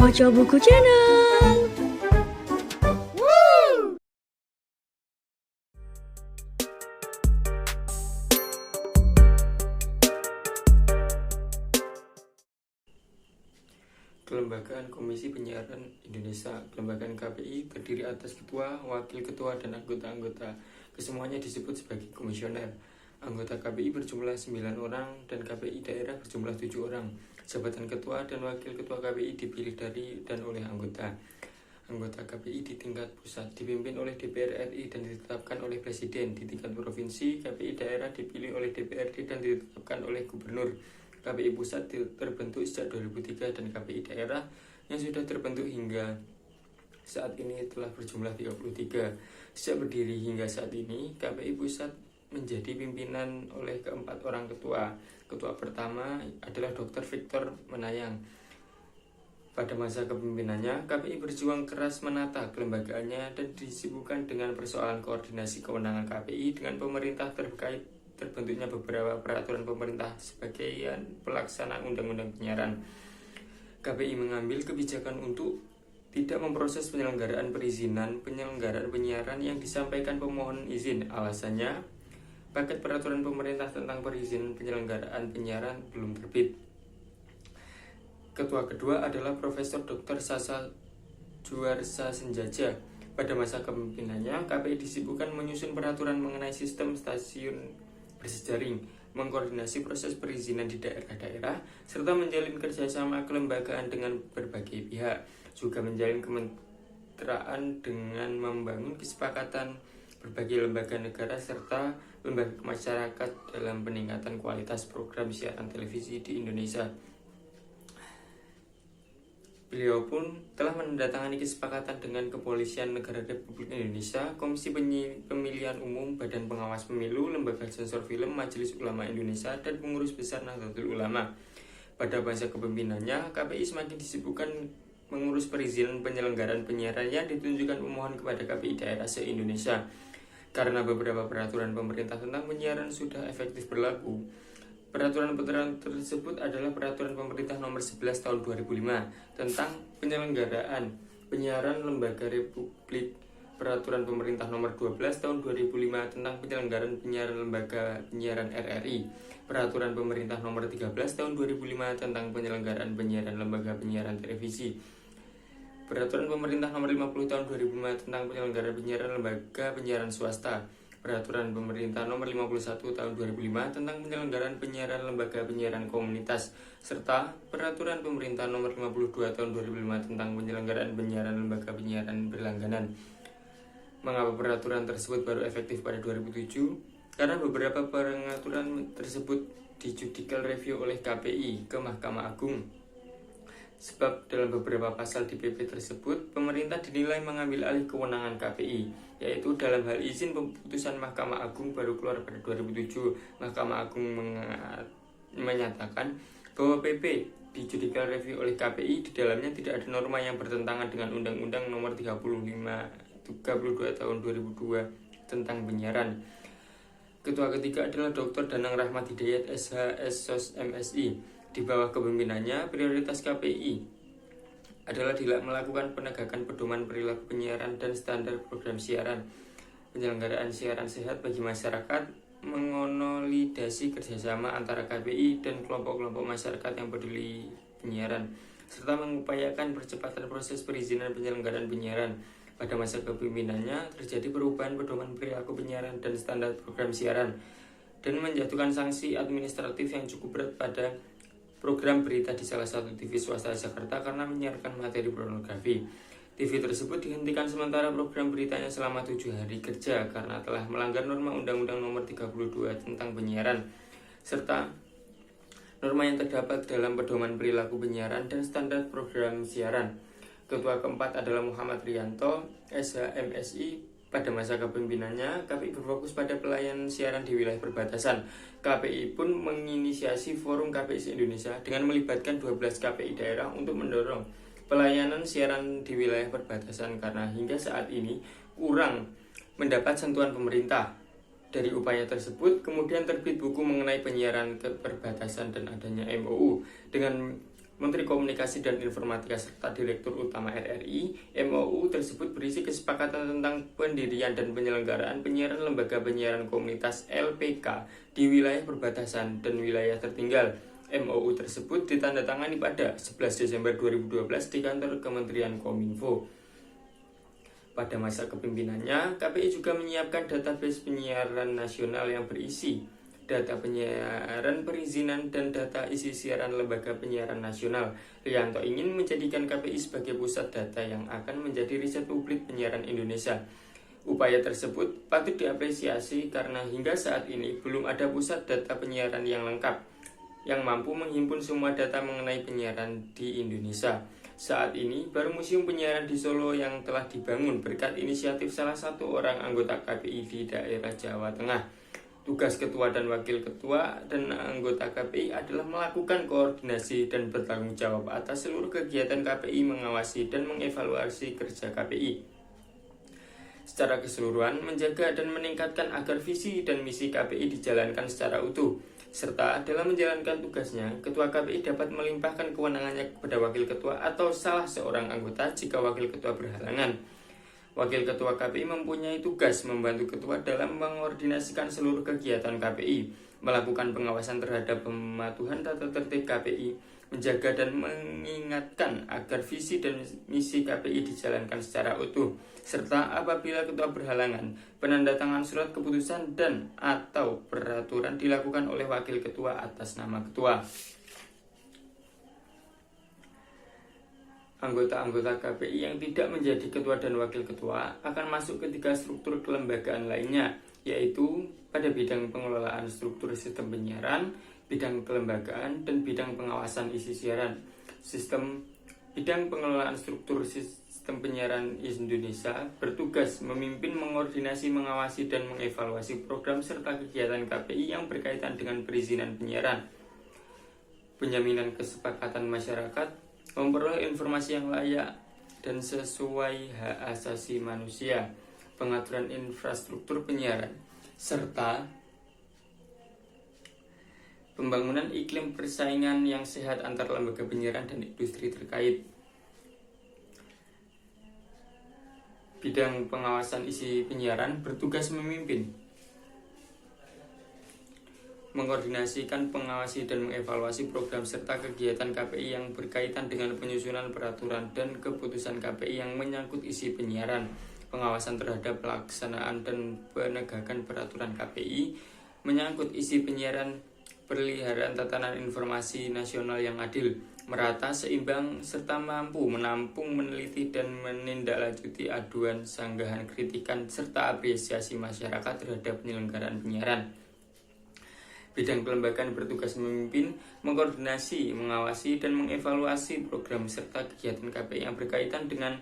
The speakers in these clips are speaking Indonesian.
Baca Buku Channel. Kelembagaan Komisi Penyiaran Indonesia, kelembagaan KPI terdiri atas ketua, wakil ketua, dan anggota-anggota. Kesemuanya disebut sebagai komisioner. Anggota KPI berjumlah 9 orang dan KPI daerah berjumlah 7 orang. Jabatan ketua dan wakil ketua KPI dipilih dari dan oleh anggota. Anggota KPI di tingkat pusat dipimpin oleh DPR RI dan ditetapkan oleh Presiden. Di tingkat provinsi, KPI daerah dipilih oleh DPRD dan ditetapkan oleh Gubernur. KPI pusat terbentuk sejak 2003 dan KPI daerah yang sudah terbentuk hingga saat ini telah berjumlah 33. Sejak berdiri hingga saat ini, KPI pusat menjadi pimpinan oleh keempat orang ketua. Ketua pertama adalah Dr. Victor Menayang. Pada masa kepemimpinannya, KPI berjuang keras menata kelembagaannya dan disibukkan dengan persoalan koordinasi kewenangan KPI dengan pemerintah terkait terbentuknya beberapa peraturan pemerintah sebagai pelaksanaan undang-undang penyiaran. KPI mengambil kebijakan untuk tidak memproses penyelenggaraan perizinan penyelenggaraan penyiaran yang disampaikan pemohon izin. Alasannya, paket peraturan pemerintah tentang perizinan penyelenggaraan penyiaran belum terbit. Ketua kedua adalah Profesor Dr. Sasa Juarsa Senjaja. Pada masa kepemimpinannya, KPI disibukkan menyusun peraturan mengenai sistem stasiun berjejaring, mengkoordinasi proses perizinan di daerah-daerah, serta menjalin kerjasama kelembagaan dengan berbagai pihak, juga menjalin kemitraan dengan membangun kesepakatan berbagai lembaga negara serta lembaga masyarakat dalam peningkatan kualitas program siaran televisi di Indonesia. Beliau pun telah menandatangani kesepakatan dengan Kepolisian Negara Republik Indonesia, Komisi Pemilihan Umum, Badan Pengawas Pemilu, Lembaga Sensor Film, Majelis Ulama Indonesia, dan Pengurus Besar Nahdlatul Ulama. Pada masa kepemimpinannya, KPI semakin disibukkan mengurus perizinan penyelenggaraan penyiaran yang ditunjukkan pemohon kepada KPI daerah se-Indonesia. Karena beberapa peraturan pemerintah tentang penyiaran sudah efektif berlaku, peraturan tersebut adalah Peraturan Pemerintah Nomor 11 Tahun 2005 tentang penyelenggaraan penyiaran lembaga Republik, Peraturan Pemerintah Nomor 12 Tahun 2005 tentang penyelenggaraan penyiaran lembaga penyiaran RRI, Peraturan Pemerintah Nomor 13 Tahun 2005 tentang penyelenggaraan penyiaran lembaga penyiaran televisi, Peraturan Pemerintah Nomor 50 Tahun 2005 tentang penyelenggaraan penyiaran lembaga penyiaran swasta, Peraturan Pemerintah Nomor 51 Tahun 2005 tentang penyelenggaraan penyiaran lembaga penyiaran komunitas, serta Peraturan Pemerintah Nomor 52 Tahun 2005 tentang penyelenggaraan penyiaran lembaga penyiaran berlangganan. Mengapa peraturan tersebut baru efektif pada 2007? Karena beberapa peraturan tersebut di judicial review oleh KPI ke Mahkamah Agung. Sebab dalam beberapa pasal di PP tersebut, pemerintah dinilai mengambil alih kewenangan KPI, yaitu dalam hal izin keputusan Mahkamah Agung baru keluar pada 2007. Mahkamah Agung menyatakan bahwa PP di judicial review oleh KPI di dalamnya tidak ada norma yang bertentangan dengan Undang-Undang Nomor 32 Tahun 2002 tentang penyiaran. Ketua ketiga adalah Dr. Danang Rahmat Hidayat SH SOS MSI. Di bawah kepemimpinannya, prioritas KPI adalah melakukan penegakan pedoman perilaku penyiaran dan standar program siaran, penyelenggaraan siaran sehat bagi masyarakat, mengonsolidasi kerjasama antara KPI dan kelompok-kelompok masyarakat yang peduli penyiaran, serta mengupayakan percepatan proses perizinan penyelenggaraan penyiaran. Pada masa kepemimpinannya, terjadi perubahan pedoman perilaku penyiaran dan standar program siaran, dan menjatuhkan sanksi administratif yang cukup berat pada program berita di salah satu TV swasta Jakarta karena menyiarkan materi pornografi. TV tersebut dihentikan sementara program beritanya selama 7 hari kerja karena telah melanggar norma Undang-Undang Nomor 32 tentang penyiaran, serta norma yang terdapat dalam pedoman perilaku penyiaran dan standar program siaran. Ketua keempat adalah Muhammad Rianto, SHMSI. Pada masa kepemimpinannya, KPI berfokus pada pelayanan siaran di wilayah perbatasan. KPI pun menginisiasi Forum KPI se-Indonesia dengan melibatkan 12 KPI daerah untuk mendorong pelayanan siaran di wilayah perbatasan karena hingga saat ini kurang mendapat sentuhan pemerintah. Dari upaya tersebut, kemudian terbit buku mengenai penyiaran ke perbatasan dan adanya MOU dengan Menteri Komunikasi dan Informatika serta Direktur Utama RRI. MOU tersebut berisi kesepakatan tentang pendirian dan penyelenggaraan penyiaran lembaga penyiaran komunitas LPK di wilayah perbatasan dan wilayah tertinggal. MOU tersebut ditandatangani pada 11 Desember 2012 di kantor Kementerian Kominfo. Pada masa kepemimpinannya, KPI juga menyiapkan database penyiaran nasional yang berisi data penyiaran perizinan dan data isi siaran lembaga penyiaran nasional. Rianto ingin menjadikan KPI sebagai pusat data yang akan menjadi riset publik penyiaran Indonesia. Upaya tersebut patut diapresiasi karena hingga saat ini belum ada pusat data penyiaran yang lengkap yang mampu menghimpun semua data mengenai penyiaran di Indonesia. Saat ini baru museum penyiaran di Solo yang telah dibangun berkat inisiatif salah satu orang anggota KPI di daerah Jawa Tengah. Tugas ketua dan wakil ketua dan anggota KPI adalah melakukan koordinasi dan bertanggung jawab atas seluruh kegiatan KPI, mengawasi dan mengevaluasi kerja KPI. Secara keseluruhan, menjaga dan meningkatkan agar visi dan misi KPI dijalankan secara utuh, serta dalam menjalankan tugasnya, Ketua KPI dapat melimpahkan kewenangannya kepada wakil ketua atau salah seorang anggota jika wakil ketua berhalangan. Wakil Ketua KPI mempunyai tugas membantu Ketua dalam mengordinasikan seluruh kegiatan KPI, melakukan pengawasan terhadap pematuhan tata tertib KPI, menjaga dan mengingatkan agar visi dan misi KPI dijalankan secara utuh, serta apabila Ketua berhalangan, penandatangan surat keputusan dan atau peraturan dilakukan oleh Wakil Ketua atas nama Ketua. Anggota-anggota KPI yang tidak menjadi ketua dan wakil ketua akan masuk ke 3 struktur kelembagaan lainnya, yaitu pada bidang pengelolaan struktur sistem penyiaran, bidang kelembagaan, dan bidang pengawasan isi siaran. Bidang pengelolaan struktur sistem penyiaran Indonesia bertugas memimpin, mengordinasi, mengawasi, dan mengevaluasi program serta kegiatan KPI yang berkaitan dengan perizinan penyiaran, penjaminan kesepakatan masyarakat, memperoleh informasi yang layak dan sesuai hak asasi manusia, pengaturan infrastruktur penyiaran, serta pembangunan iklim persaingan yang sehat antar lembaga penyiaran dan industri terkait. Bidang pengawasan isi penyiaran bertugas memimpin, mengkoordinasikan, pengawasi, dan mengevaluasi program serta kegiatan KPI yang berkaitan dengan penyusunan peraturan dan keputusan KPI yang menyangkut isi penyiaran, pengawasan terhadap pelaksanaan dan penegakan peraturan KPI, menyangkut isi penyiaran, peliharaan tatanan informasi nasional yang adil, merata, seimbang, serta mampu menampung, meneliti, dan menindaklanjuti aduan, sanggahan, kritikan, serta apresiasi masyarakat terhadap penyelenggaraan penyiaran. Bidang kelembagaan bertugas memimpin, mengkoordinasi, mengawasi, dan mengevaluasi program serta kegiatan KPI yang berkaitan dengan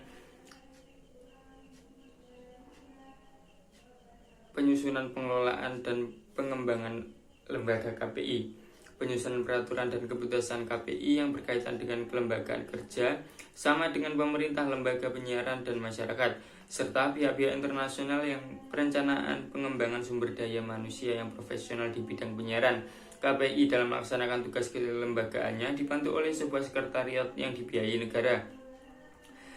penyusunan, pengelolaan, dan pengembangan lembaga KPI, penyusunan peraturan dan keputusan KPI yang berkaitan dengan kelembagaan kerja sama dengan pemerintah, lembaga penyiaran, dan masyarakat, serta pihak-pihak internasional yang perencanaan pengembangan sumber daya manusia yang profesional di bidang penyiaran. KPI dalam melaksanakan tugas kelembagaannya dibantu oleh sebuah sekretariat yang dibiayai negara.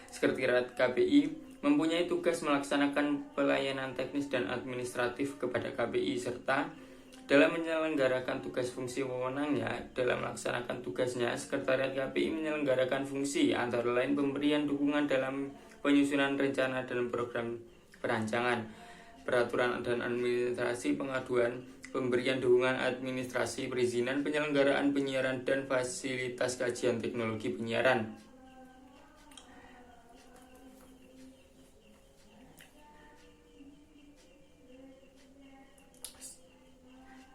Sekretariat KPI mempunyai tugas melaksanakan pelayanan teknis dan administratif kepada KPI, serta dalam menyelenggarakan tugas fungsi wewenangnya. Dalam melaksanakan tugasnya, Sekretariat KPI menyelenggarakan fungsi antara lain pemberian dukungan dalam penyusunan rencana dan program perancangan, peraturan dan administrasi pengaduan, pemberian dukungan administrasi, perizinan, penyelenggaraan penyiaran, dan fasilitas kajian teknologi penyiaran.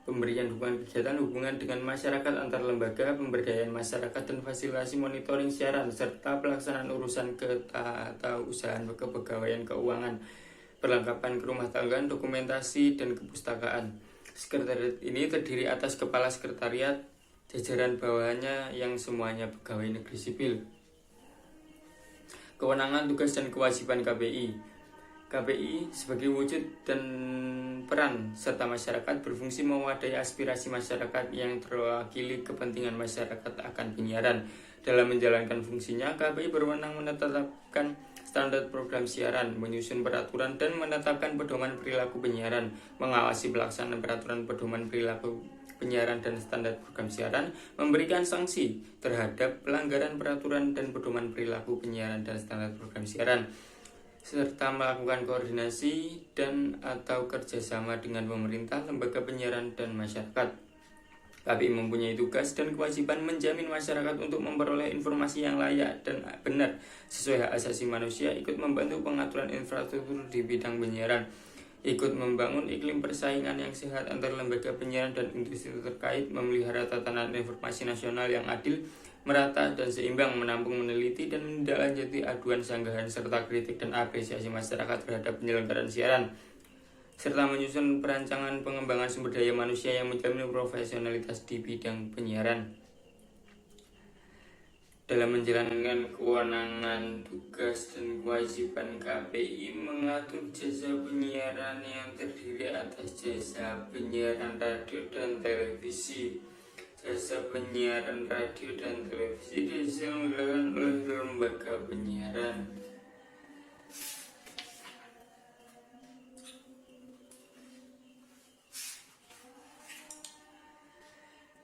Pemberian dukungan kegiatan hubungan dengan masyarakat antar lembaga, pemberdayaan masyarakat, dan fasilitasi monitoring siaran, serta pelaksanaan urusan ketatausahaan, kepegawaian, keuangan, perlengkapan kerumah tanggaan, dokumentasi, dan kepustakaan. Sekretariat ini terdiri atas kepala sekretariat, jajaran bawahannya yang semuanya pegawai negeri sipil. Kewenangan, tugas, dan kewajiban KPI. KPI sebagai wujud dan peran serta masyarakat berfungsi mewadahi aspirasi masyarakat yang terwakili kepentingan masyarakat akan penyiaran Dalam menjalankan fungsinya, KPI berwenang menetapkan standar program siaran, menyusun peraturan dan menetapkan pedoman perilaku penyiaran, mengawasi pelaksanaan peraturan pedoman perilaku penyiaran dan standar program siaran, memberikan sanksi terhadap pelanggaran peraturan dan pedoman perilaku penyiaran dan standar program siaran, serta melakukan koordinasi dan atau kerjasama dengan pemerintah, lembaga penyiaran, dan masyarakat. KPI mempunyai tugas dan kewajiban menjamin masyarakat untuk memperoleh informasi yang layak dan benar sesuai hak asasi manusia, ikut membantu pengaturan infrastruktur di bidang penyiaran, ikut membangun iklim persaingan yang sehat antar lembaga penyiaran dan industri terkait, memelihara tatanan informasi nasional yang adil, merata dan seimbang, menampung, meneliti dan menindaklanjuti aduan, sanggahan, serta kritik dan apresiasi masyarakat terhadap penyelenggaraan siaran, serta menyusun perancangan pengembangan sumber daya manusia yang menjamin profesionalitas di bidang penyiaran. Dalam menjalankan kewenangan, tugas, dan kewajiban, KPI mengatur jasa penyiaran yang terdiri atas jasa penyiaran radio dan televisi. Jasa penyiaran radio dan televisi diselenggarakan oleh lembaga penyiaran.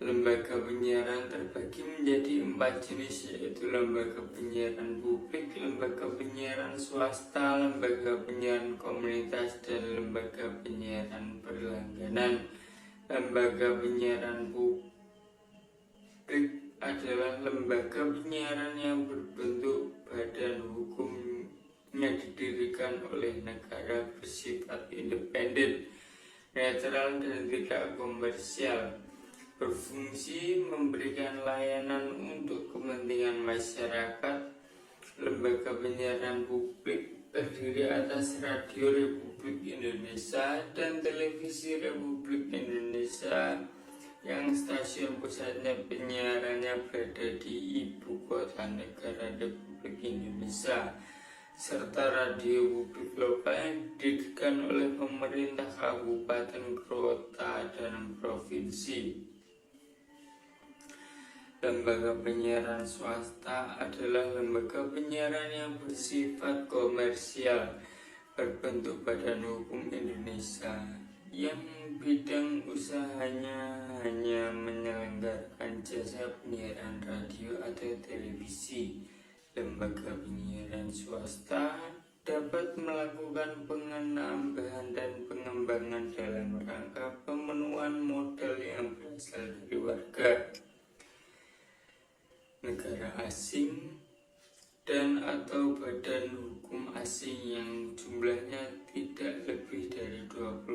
Lembaga penyiaran terbagi menjadi 4 jenis, yaitu lembaga penyiaran publik, lembaga penyiaran swasta, lembaga penyiaran komunitas, dan lembaga penyiaran berlangganan. Lembaga penyiaran publik adalah lembaga penyiaran yang berbentuk badan hukumnya didirikan oleh negara, bersifat independen, netral, dan tidak komersial, berfungsi memberikan layanan untuk kepentingan masyarakat. Lembaga penyiaran publik terdiri atas Radio Republik Indonesia dan Televisi Republik Indonesia yang stasiun pusatnya penyiarannya berada di Ibu Kota Negara Republik Indonesia, serta radio publik lokal yang didirikan oleh pemerintah kabupaten, kota, dan provinsi. Lembaga penyiaran swasta adalah lembaga penyiaran yang bersifat komersial, berbentuk badan hukum Indonesia, yang bidang usahanya hanya menyelenggarakan jasa penyiaran radio atau televisi. Lembaga penyiaran swasta dapat melakukan penambahan dan pengembangan dalam rangka pemenuhan modal yang berasal dari warga negara asing dan atau badan hukum asing yang jumlahnya tidak lebih dari 20%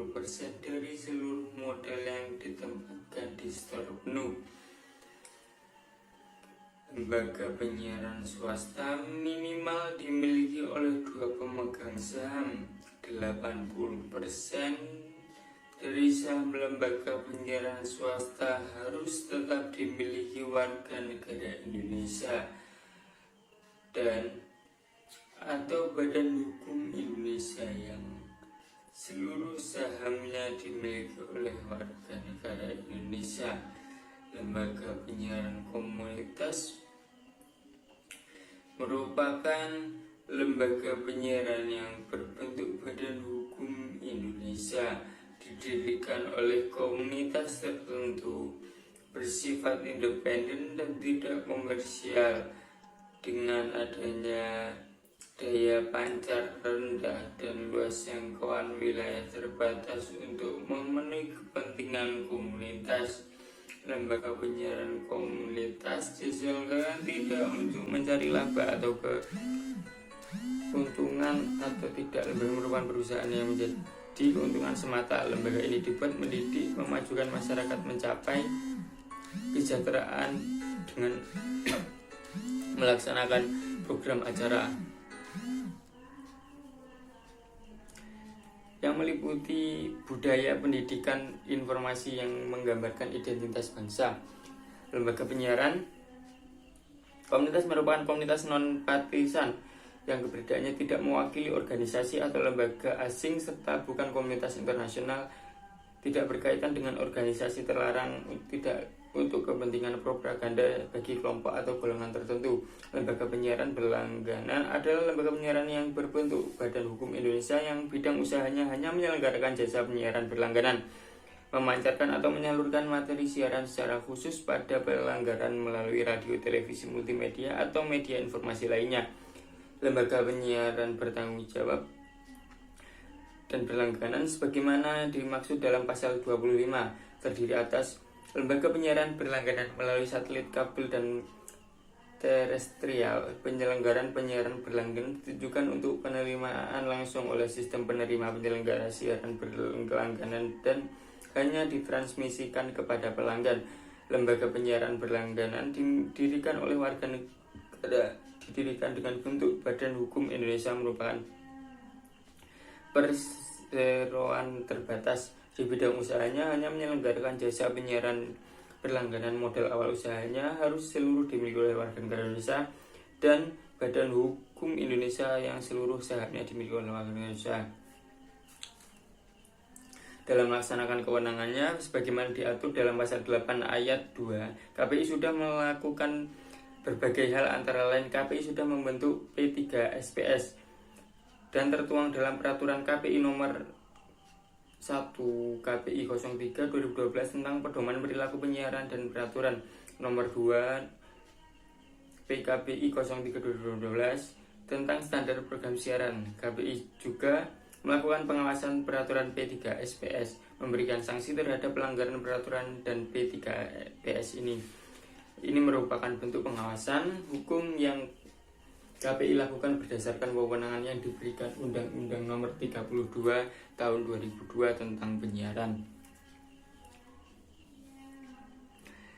dari seluruh modal yang ditempatkan di setor penuh. Lembaga penyiaran swasta minimal dimiliki oleh 2 pemegang saham. 80% dari saham lembaga penyiaran swasta harus tetap dimiliki warga negara Indonesia dan atau badan hukum Indonesia yang seluruh sahamnya dimiliki oleh warga negara Indonesia. Lembaga penyiaran komunitas merupakan lembaga penyiaran yang berbentuk badan hukum Indonesia, didirikan oleh komunitas tertentu, bersifat independen dan tidak komersial, dengan adanya daya pancar rendah dan luas jangkauan wilayah terbatas untuk memenuhi kepentingan komunitas. Lembaga penyiaran komunitas diselenggarakan tidak untuk mencari laba atau keuntungan atau tidak. Lembaga merupakan perusahaan yang menjadi keuntungan semata. Lembaga ini dibuat mendidik, memajukan masyarakat mencapai kesejahteraan dengan melaksanakan program acara yang meliputi budaya, pendidikan, informasi yang menggambarkan identitas bangsa. Lembaga penyiaran komunitas merupakan komunitas non-partisan yang keberadaannya tidak mewakili organisasi atau lembaga asing serta bukan komunitas internasional, tidak berkaitan dengan organisasi terlarang, tidak untuk kepentingan propaganda bagi kelompok atau golongan tertentu. Lembaga penyiaran berlangganan adalah lembaga penyiaran yang berbentuk Badan Hukum Indonesia yang bidang usahanya hanya menyelenggarakan jasa penyiaran berlangganan, memancarkan atau menyalurkan materi siaran secara khusus pada pelanggaran melalui radio, televisi, multimedia, atau media informasi lainnya. Lembaga penyiaran bertanggung jawab dan berlangganan sebagaimana dimaksud dalam pasal 25 terdiri atas lembaga penyiaran berlangganan melalui satelit, kabel, dan terestrial. Penyelenggaraan penyiaran berlangganan ditujukan untuk penerimaan langsung oleh sistem penerima penyelenggara siaran berlangganan dan hanya ditransmisikan kepada pelanggan. Lembaga penyiaran berlangganan didirikan oleh warga negara, didirikan dengan bentuk Badan Hukum Indonesia, merupakan perseroan terbatas. Di bidang usahanya hanya menyelenggarakan jasa penyiaran berlangganan. Modal awal usahanya harus seluruh dimiliki oleh warga negara Indonesia, dan Badan Hukum Indonesia yang seluruh sahamnya dimiliki oleh warga Indonesia. Dalam melaksanakan kewenangannya sebagaimana diatur dalam pasal 8 ayat 2, KPI sudah melakukan berbagai hal, antara lain KPI sudah membentuk P3SPS dan tertuang dalam peraturan KPI nomor 1 KPI 03 2012 tentang pedoman perilaku penyiaran, dan peraturan nomor 2 PKPI 03 2012 tentang standar program siaran. KPI juga melakukan pengawasan peraturan P3SPS, memberikan sanksi terhadap pelanggaran peraturan dan P3PS ini. Ini merupakan bentuk pengawasan hukum yang KPI lakukan berdasarkan wewenang yang diberikan Undang-Undang Nomor 32 Tahun 2002 tentang penyiaran.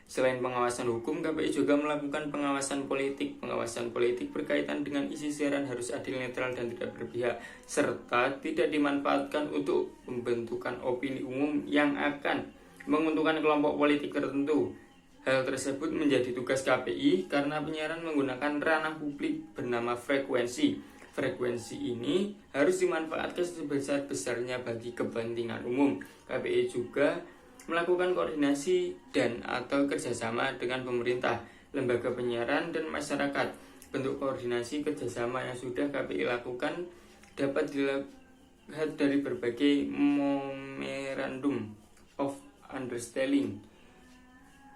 Selain pengawasan hukum, KPI juga melakukan pengawasan politik. Pengawasan politik berkaitan dengan isi siaran harus adil, netral, dan tidak berpihak, serta tidak dimanfaatkan untuk pembentukan opini umum yang akan menguntungkan kelompok politik tertentu. Hal tersebut menjadi tugas KPI karena penyiaran menggunakan ranah publik bernama frekuensi. Frekuensi ini harus dimanfaatkan sebesar-besarnya bagi kepentingan umum. KPI juga melakukan koordinasi dan atau kerjasama dengan pemerintah, lembaga penyiaran, dan masyarakat. Bentuk koordinasi kerjasama yang sudah KPI lakukan dapat dilihat dari berbagai memorandum of understanding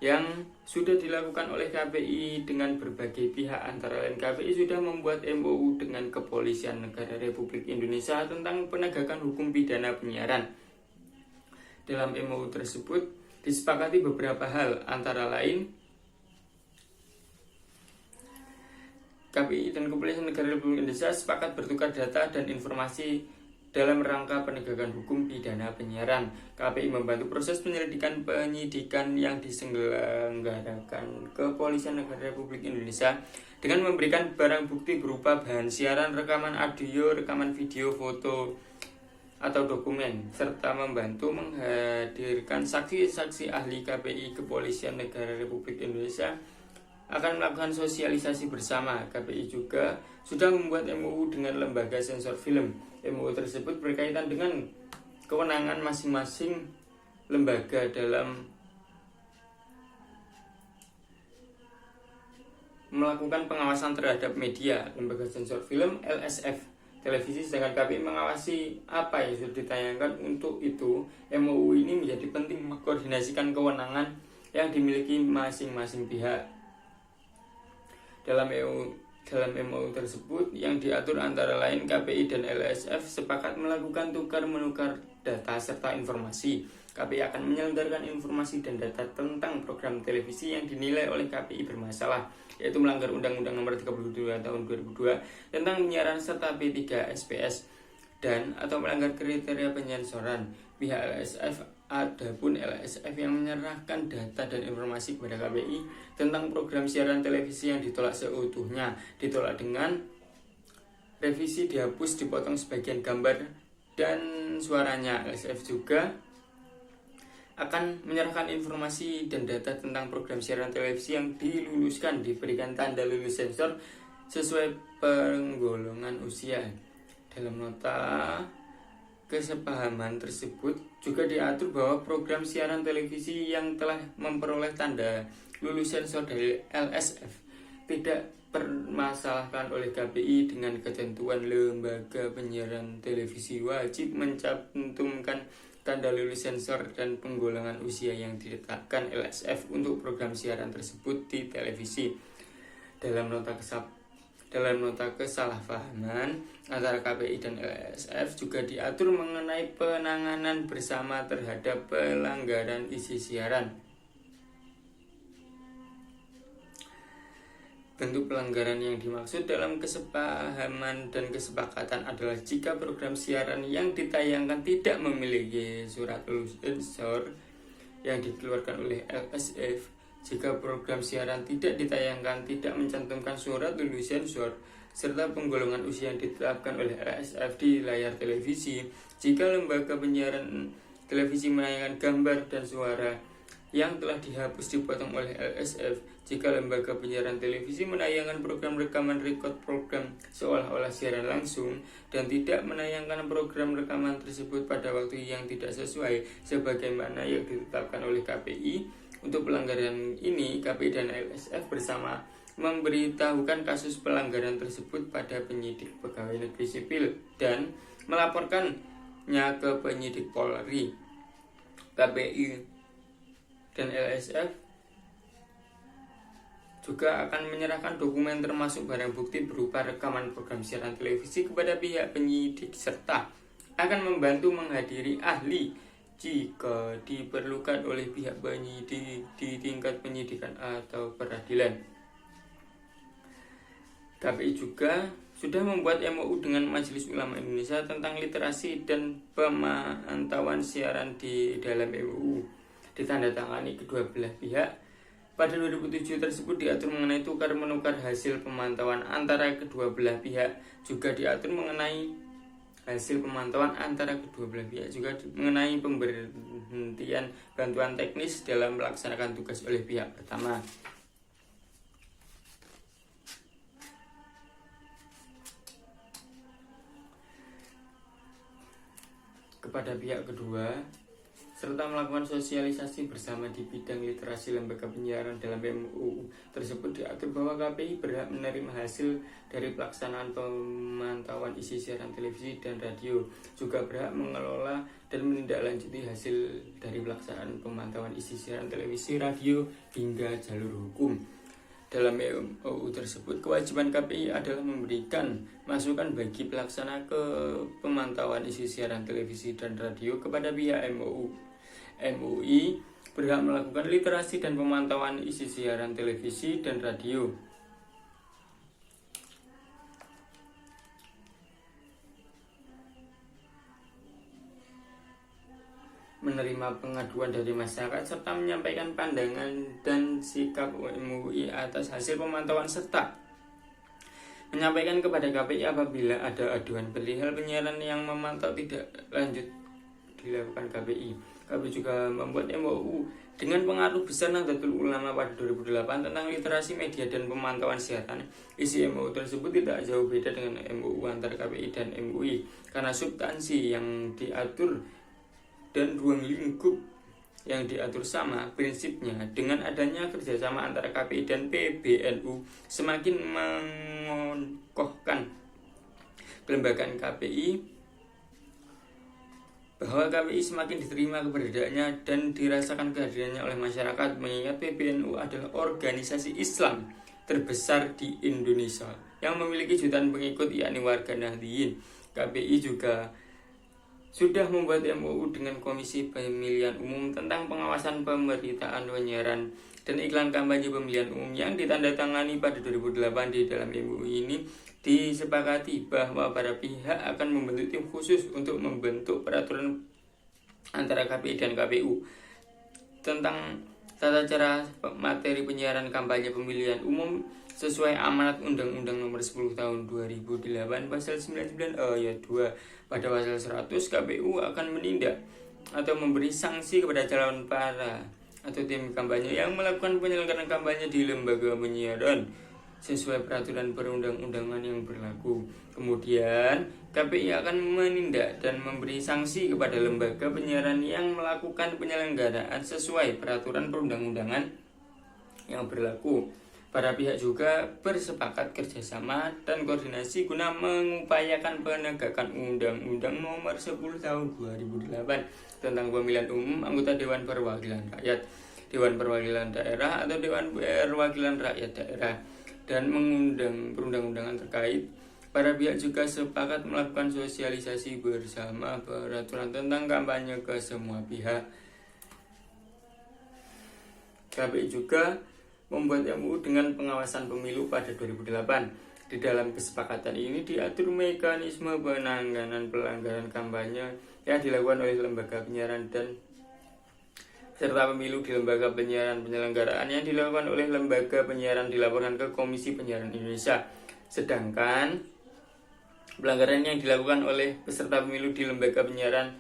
yang sudah dilakukan oleh KPI dengan berbagai pihak. Antara lain, KPI sudah membuat MOU dengan Kepolisian Negara Republik Indonesia tentang penegakan hukum pidana penyiaran. Dalam MOU tersebut disepakati beberapa hal, antara lain KPI dan Kepolisian Negara Republik Indonesia sepakat bertukar data dan informasi dalam rangka penegakan hukum pidana penyiaran. KPI membantu proses penyelidikan penyidikan yang diselenggarakan Kepolisian Negara Republik Indonesia dengan memberikan barang bukti berupa bahan siaran, rekaman audio, rekaman video, foto, atau dokumen, serta membantu menghadirkan saksi-saksi ahli. KPI Kepolisian Negara Republik Indonesia akan melakukan sosialisasi bersama. KPI juga sudah membuat MOU dengan lembaga sensor film. MOU tersebut berkaitan dengan kewenangan masing-masing lembaga dalam melakukan pengawasan terhadap media. Lembaga sensor film LSF televisi, sedangkan KPI mengawasi apa yang sudah ditayangkan. Untuk itu, MOU ini menjadi penting mengkoordinasikan kewenangan yang dimiliki masing-masing pihak. Dalam MOU tersebut yang diatur antara lain KPI dan LSF sepakat melakukan tukar-menukar data serta informasi. KPI akan menyelenggarakan informasi dan data tentang program televisi yang dinilai oleh KPI bermasalah, yaitu melanggar Undang-Undang Nomor 32 Tahun 2002 tentang penyiaran serta P3SPS dan atau melanggar kriteria penyensoran. Pihak LSF, adapun LSF yang menyerahkan data dan informasi kepada KPI tentang program siaran televisi yang ditolak seutuhnya, ditolak dengan revisi, dihapus, dipotong sebagian gambar dan suaranya. LSF juga akan menyerahkan informasi dan data tentang program siaran televisi yang diluluskan, diberikan tanda lulus sensor sesuai penggolongan usia. Dalam nota kesepahaman tersebut juga diatur bahwa program siaran televisi yang telah memperoleh tanda lulus sensor dari LSF tidak permasalahkan oleh KPI dengan ketentuan lembaga penyiaran televisi wajib mencantumkan tanda lulus sensor dan penggolongan usia yang ditetapkan LSF untuk program siaran tersebut di televisi. Dalam nota kesalahpahaman antara KPI dan LSF juga diatur mengenai penanganan bersama terhadap pelanggaran isi siaran. Bentuk pelanggaran yang dimaksud dalam kesepahaman dan kesepakatan adalah jika program siaran yang ditayangkan tidak memiliki surat lulus sensor yang dikeluarkan oleh LSF. Jika program siaran tidak ditayangkan tidak mencantumkan surat lulus sensor serta penggolongan usia yang ditetapkan oleh LSF di layar televisi. Jika lembaga penyiaran televisi menayangkan gambar dan suara yang telah dihapus dipotong oleh LSF, jika lembaga penyiaran televisi menayangkan program rekaman record program seolah-olah siaran langsung dan tidak menayangkan program rekaman tersebut pada waktu yang tidak sesuai sebagaimana yang ditetapkan oleh KPI. Untuk pelanggaran ini, KPI dan LSF bersama memberitahukan kasus pelanggaran tersebut pada penyidik pegawai negeri sipil dan melaporkannya ke penyidik Polri. KPI dan LSF juga akan menyerahkan dokumen termasuk barang bukti berupa rekaman program siaran televisi kepada pihak penyidik serta akan membantu menghadiri ahli jika diperlukan oleh pihak penyidik di tingkat penyidikan atau peradilan. KPI juga sudah membuat MOU dengan Majelis Ulama Indonesia tentang literasi dan pemantauan siaran di dalam MOU ditandatangani kedua belah pihak. Pada 2007 tersebut diatur mengenai tukar-menukar hasil pemantauan antara kedua belah pihak, juga diatur mengenai hasil pemantauan antara kedua belah pihak, juga mengenai pemberhentian bantuan teknis dalam melaksanakan tugas oleh pihak pertama. Kepada pihak kedua serta melakukan sosialisasi bersama di bidang literasi lembaga penyiaran. Dalam MOU tersebut diatur bahwa KPI berhak menerima hasil dari pelaksanaan pemantauan isi siaran televisi dan radio, juga berhak mengelola dan menindaklanjuti hasil dari pelaksanaan pemantauan isi siaran televisi, radio, hingga jalur hukum. Dalam MOU tersebut, kewajiban KPI adalah memberikan masukan bagi pelaksana ke pemantauan isi siaran televisi dan radio kepada pihak MUI berhak melakukan literasi dan pemantauan isi siaran televisi dan radio. Menerima pengaduan dari masyarakat serta menyampaikan pandangan dan sikap MUI atas hasil pemantauan serta menyampaikan kepada KPI apabila ada aduan perihal penyiaran yang memantau tidak lanjut dilakukan KPI. KPI juga membuat MOU dengan pengaruh besar Nahdlatul Ulama pada 2008 tentang literasi media dan pemantauan siaran. Isi MOU tersebut tidak jauh beda dengan MOU antar KPI dan MUI karena substansi yang diatur dan ruang lingkup yang diatur sama prinsipnya. Dengan adanya kerjasama antara KPI dan PBNU semakin mengokohkan kelembagaan KPI, bahwa KPI semakin diterima keberadaannya dan dirasakan kehadirannya oleh masyarakat, mengingat PBNU adalah organisasi Islam terbesar di Indonesia yang memiliki jutaan pengikut, yakni warga Nahdliyin. KPI juga sudah membuat MOU dengan Komisi Pemilihan Umum tentang pengawasan pemberitaan penyiaran dan iklan kampanye pemilihan umum yang ditandatangani pada 2008. Di dalam MOU ini disepakati bahwa para pihak akan membentuk tim khusus untuk membentuk peraturan antara KPI dan KPU tentang tata cara materi penyiaran kampanye pemilihan umum sesuai amanat Undang-Undang Nomor 10 Tahun 2008 Pasal 99 Ayat 2. Pada pasal 100, KPU akan menindak atau memberi sanksi kepada calon para atau tim kampanye yang melakukan penyelenggaraan kampanye di lembaga penyiaran sesuai peraturan perundang-undangan yang berlaku. Kemudian, KPI akan menindak dan memberi sanksi kepada lembaga penyiaran yang melakukan penyelenggaraan sesuai peraturan perundang-undangan yang berlaku. Para pihak juga bersepakat kerjasama dan koordinasi guna mengupayakan penegakan Undang-Undang Nomor 10 Tahun 2008 tentang pemilihan umum anggota Dewan Perwakilan Rakyat, Dewan Perwakilan Daerah atau Dewan Perwakilan Rakyat Daerah, dan mengundang perundang-undangan terkait. Para pihak juga sepakat melakukan sosialisasi bersama peraturan tentang kampanye ke semua pihak. KPI juga membuat MUU dengan pengawasan pemilu pada 2008. Di dalam kesepakatan ini diatur mekanisme penanganan pelanggaran kampanye yang dilakukan oleh lembaga penyiaran dan serta pemilu di lembaga penyiaran. Penyelenggaraan yang dilakukan oleh lembaga penyiaran dilaporkan ke Komisi Penyiaran Indonesia, sedangkan pelanggaran yang dilakukan oleh peserta pemilu di lembaga penyiaran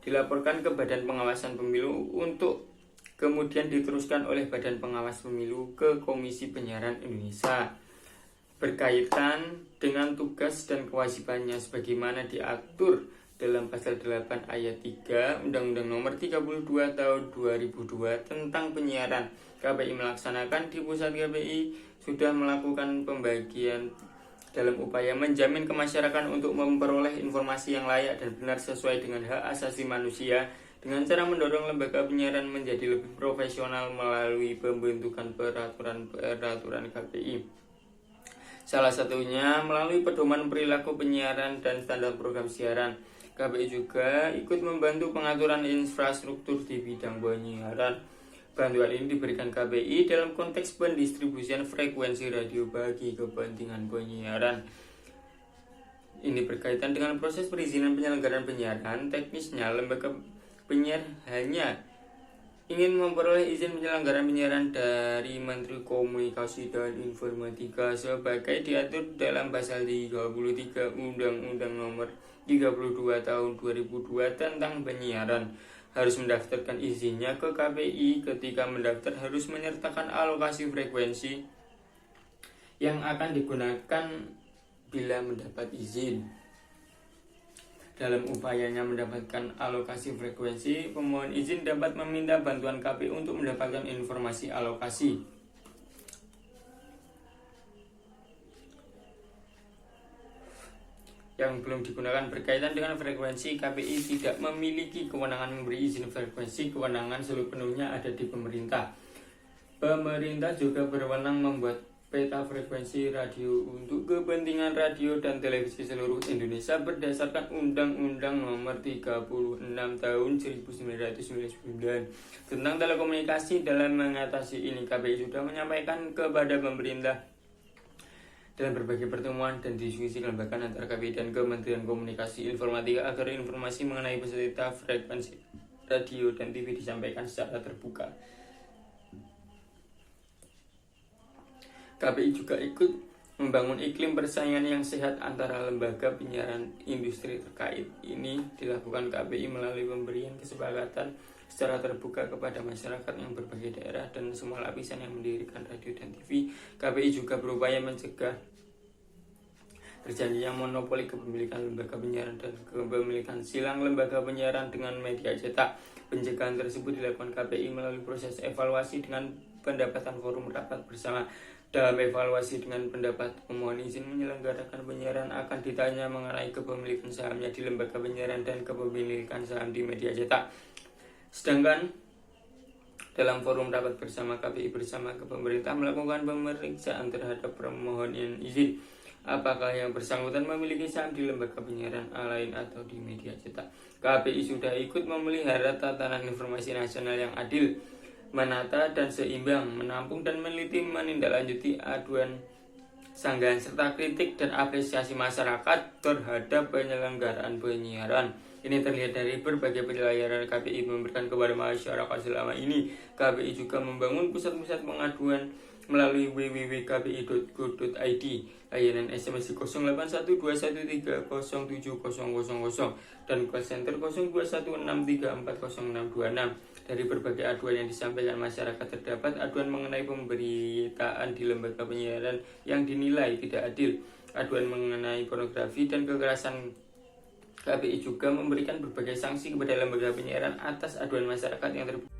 dilaporkan ke Badan Pengawasan Pemilu untuk kemudian diteruskan oleh Badan Pengawas Pemilu ke Komisi Penyiaran Indonesia berkaitan dengan tugas dan kewajibannya sebagaimana diatur dalam pasal 8 ayat 3 Undang-Undang Nomor 32 Tahun 2002 tentang penyiaran. KPI melaksanakan di pusat. KPI sudah melakukan pembagian dalam upaya menjamin kemasyarakatan untuk memperoleh informasi yang layak dan benar sesuai dengan hak asasi manusia dengan cara mendorong lembaga penyiaran menjadi lebih profesional melalui pembentukan peraturan KPI. Salah satunya melalui pedoman perilaku penyiaran dan standar program siaran. KPI juga ikut membantu pengaturan infrastruktur di bidang penyiaran. Bantuan ini diberikan KPI dalam konteks pendistribusian frekuensi radio bagi kepentingan penyiaran. Ini berkaitan dengan proses perizinan penyelenggaraan penyiaran. Teknisnya, lembaga penyiar hanya ingin memperoleh izin penyelenggaraan penyiaran dari Menteri Komunikasi dan Informatika sebagai diatur dalam pasal 33 Undang-Undang Nomor 32 Tahun 2002 tentang penyiaran. Harus mendaftarkan izinnya ke KPI. Ketika mendaftar harus menyertakan alokasi frekuensi yang akan digunakan bila mendapat izin. Dalam upayanya mendapatkan alokasi frekuensi, pemohon izin dapat meminta bantuan KPI untuk mendapatkan informasi alokasi. Yang belum digunakan berkaitan dengan frekuensi, KPI tidak memiliki kewenangan memberi izin frekuensi. Kewenangan sepenuhnya ada di pemerintah. Pemerintah juga berwenang membuat peta frekuensi radio untuk kepentingan radio dan televisi seluruh Indonesia berdasarkan Undang-Undang Nomor 36 Tahun 1999 tentang telekomunikasi. Dalam mengatasi ini, KPI sudah menyampaikan kepada pemerintah dalam berbagai pertemuan dan diskusi kelembagaan antara KPI dan Kementerian Komunikasi Informatika agar informasi mengenai peserta frekuensi radio dan TV disampaikan secara terbuka. KPI juga ikut membangun iklim persaingan yang sehat antara lembaga penyiaran industri terkait. Ini dilakukan KPI melalui pemberian kesepakatan secara terbuka kepada masyarakat yang berbagai daerah dan semua lapisan yang mendirikan radio dan TV. KPI juga berupaya mencegah terjadinya monopoli kepemilikan lembaga penyiaran dan kepemilikan silang lembaga penyiaran dengan media cetak. Pencegahan tersebut dilakukan KPI melalui proses evaluasi dengan pendapatan forum rapat bersama. Dalam evaluasi dengan pendapat, pemohon izin menyelenggarakan penyiaran akan ditanya mengenai kepemilikan sahamnya di lembaga penyiaran dan kepemilikan saham di media cetak. Sedangkan dalam forum rapat bersama, KPI bersama ke pemerintah melakukan pemeriksaan terhadap permohonan izin apakah yang bersangkutan memiliki saham di lembaga penyiaran lain atau di media cetak. KPI sudah ikut memelihara tatanan informasi nasional yang adil, menata dan seimbang, menampung dan meneliti menindaklanjuti aduan, sanggahan serta kritik dan apresiasi masyarakat terhadap penyelenggaraan penyiaran. Ini terlihat dari berbagai pelayanan KPI memberikan kepada masyarakat selama ini. KPI juga membangun pusat-pusat pengaduan melalui www.kpi.go.id, layanan SMS 081213070000 dan call center 0216340626. Dari berbagai aduan yang disampaikan masyarakat, terdapat aduan mengenai pemberitaan di lembaga penyiaran yang dinilai tidak adil, aduan mengenai pornografi dan kekerasan. KPI juga memberikan berbagai sanksi kepada lembaga penyiaran atas aduan masyarakat yang terbukti